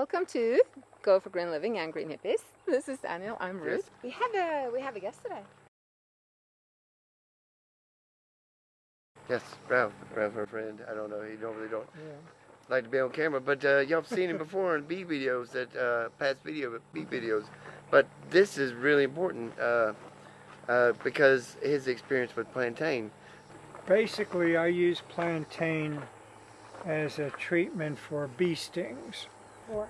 Welcome to Go for Green Living and Green Hippies. This is Daniel. I'm Ruth. Yes. We have a guest today. Yes, Ralph, our friend. I don't know. He normally don't like to be on camera, but y'all have seen him before in bee videos, past bee videos. But this is really important because his experience with plantain. Basically, I use plantain as a treatment for bee stings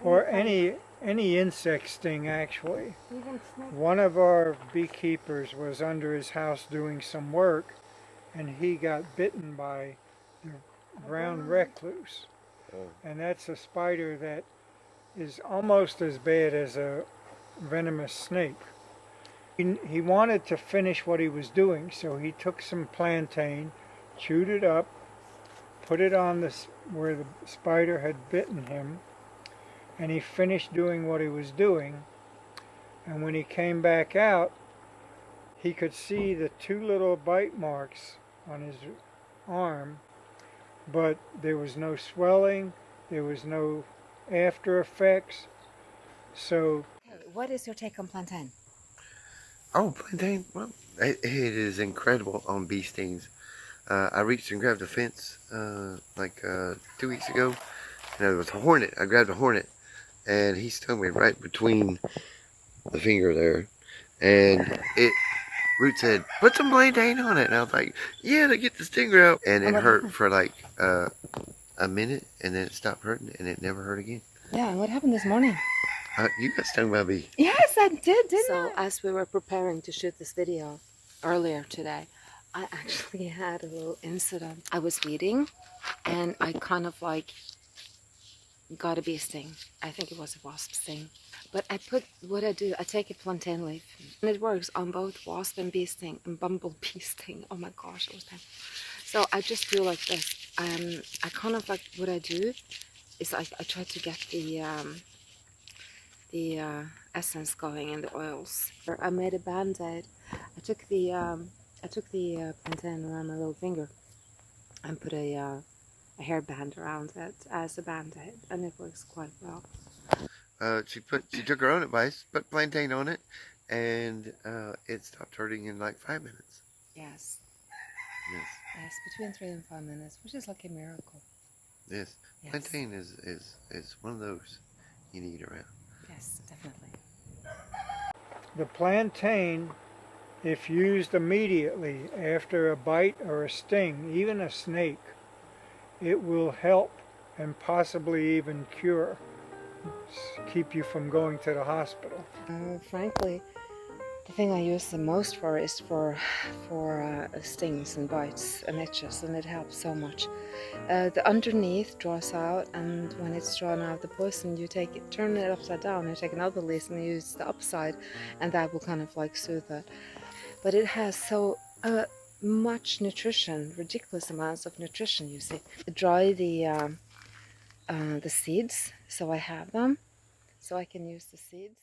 or any insect sting, actually. Even snakes. One of our beekeepers was under his house doing some work, and he got bitten by the brown recluse. And that's a spider that is almost as bad as a venomous snake. He wanted to finish what he was doing, so he took some plantain, chewed it up, put it on where the spider had bitten him, and he finished doing what he was doing. And when he came back out, he could see the 2 little bite marks on his arm, but there was no swelling, there was no after effects. So What is your take on plantain? Oh, plantain! Well, it is incredible on bee stings. I reached and grabbed a fence like 2 weeks ago, and there was a hornet. I grabbed a hornet, and he stung me right between the finger there, and Root said, "Put some plantain on it," and I was like, "Yeah," to get the stinger out, and it hurt for like a minute, and then it stopped hurting, and it never hurt again. Yeah, and what happened this morning? You got stung by a bee. Yes, I did, didn't I? So as we were preparing to shoot this video earlier today, I actually had a little incident. I was weeding and I kind of like got a bee sting. I think it was a wasp sting. But I take a plantain leaf and it works on both wasp and bee sting and bumblebee sting. Oh my gosh, it was bad. So I just do like this. I kind of like, what I do is I try to get the essence going in the oils. I made a band-aid. I took the plantain around my little finger and put a hairband around it as a band-aid, and it works quite well. She took her own advice, put plantain on it, and it stopped hurting in like 5 minutes. Yes. Yes. Yes, between 3 and 5 minutes, which is like a miracle. Yes. Yes. Plantain is one of those you need around. Yes, definitely. the plantain, if used immediately after a bite or a sting, even a snake, it will help and possibly even cure, keep you from going to the hospital. Frankly, the thing I use the most for is for stings and bites and itches, and it helps so much. The underneath draws out, and when it's drawn out the poison, you turn it upside down, you take another leaf and use the upside, and that will kind of like soothe it. But it has so much nutrition, ridiculous amounts of nutrition, you see. Dry the seeds, so I have them, so I can use the seeds.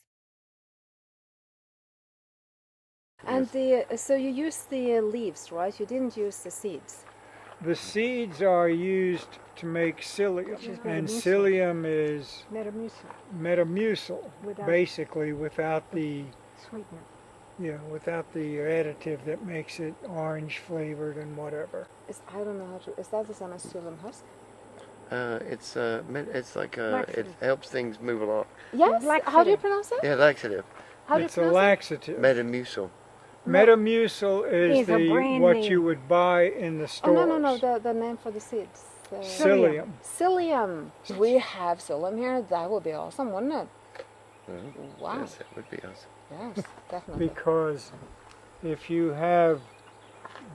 And so you use the leaves, right? You didn't use the seeds. The seeds are used to make psyllium, and psyllium is METAMUCIL, basically, without the sweetener. Without the additive that makes it orange flavored and whatever. I don't know how to. Is that the same as psyllium husk? It's like it helps things move along. Yes. How do you pronounce it? Yeah, laxative. It's a laxative. METAMUCIL. METAMUCIL is what you would buy in the stores. Oh, no, the name for the seeds. Psyllium. Psyllium. We have psyllium here. That would be awesome, wouldn't it? Wow. Yes, it would be awesome. Yes, definitely. Because if you have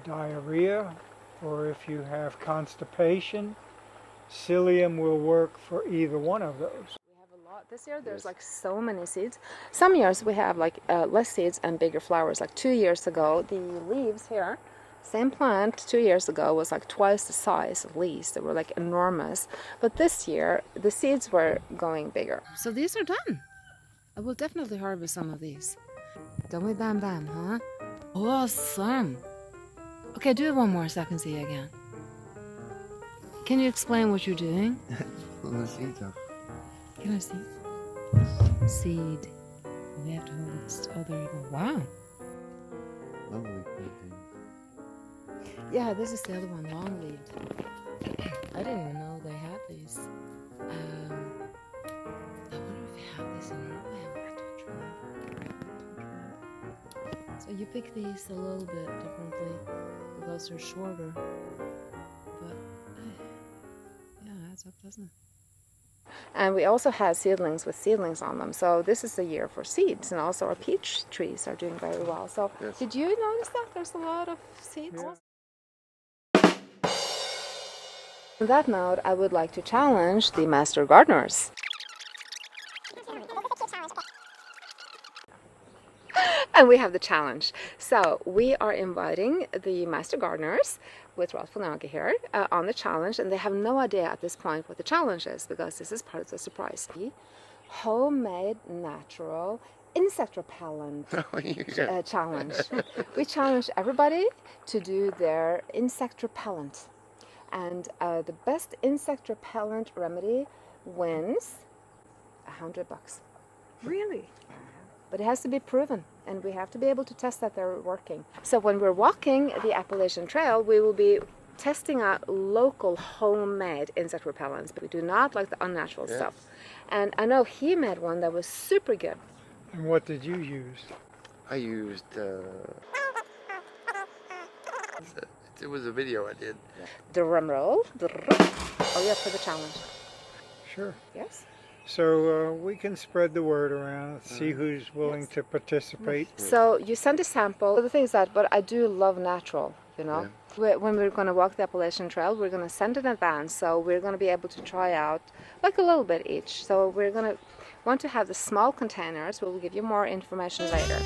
diarrhea or if you have constipation, psyllium will work for either one of those. This year there's like so many seeds. Some years we have like less seeds and bigger flowers. Like 2 years ago, the leaves here, same plant 2 years ago was like twice the size of leaves. They were like enormous. But this year the seeds were going bigger. So these are done. I will definitely harvest some of these. Don't we bam bam, huh? Awesome. Okay, do it one more so I can see you again. Can you explain what you're doing? Let's see though. Can I see? seed. We have to hold it. Oh, there you go. Wow. Lovely plantain. Yeah, this is the other one, long-leaved. I didn't even know they had these. I wonder if you have this in Europe. I don't remember. So you pick these a little bit differently because they're shorter. But yeah, adds up, doesn't it? And we also have seedlings with seedlings on them. So this is the year for seeds, and also our peach trees are doing very well. So Yes. did you notice that there's a lot of seeds? Yeah. On that note, I would like to challenge the master gardeners. And we have the challenge. So we are inviting the master gardeners with Rolf Plantago here on the challenge, and they have no idea at this point what the challenge is because this is part of the surprise. Homemade natural insect repellent challenge. We challenge everybody to do their insect repellent. And the best insect repellent remedy wins $100. Really? But it has to be proven, and we have to be able to test that they're working. So when we're walking the Appalachian Trail, we will be testing out local homemade insect repellents, but we do not like the unnatural stuff. And I know he made one that was super good. And what did you use? I used, it was a video I did. Drum roll. Oh yeah, for the challenge. Sure. Yes? So we can spread the word around, see who's willing to participate. So you send a sample. The thing is that, but I do love natural, you know. When we're going to walk the Appalachian Trail, we're going to send in advance, so we're going to be able to try out like a little bit each. So we're going to want to have the small containers. We'll give you more information later.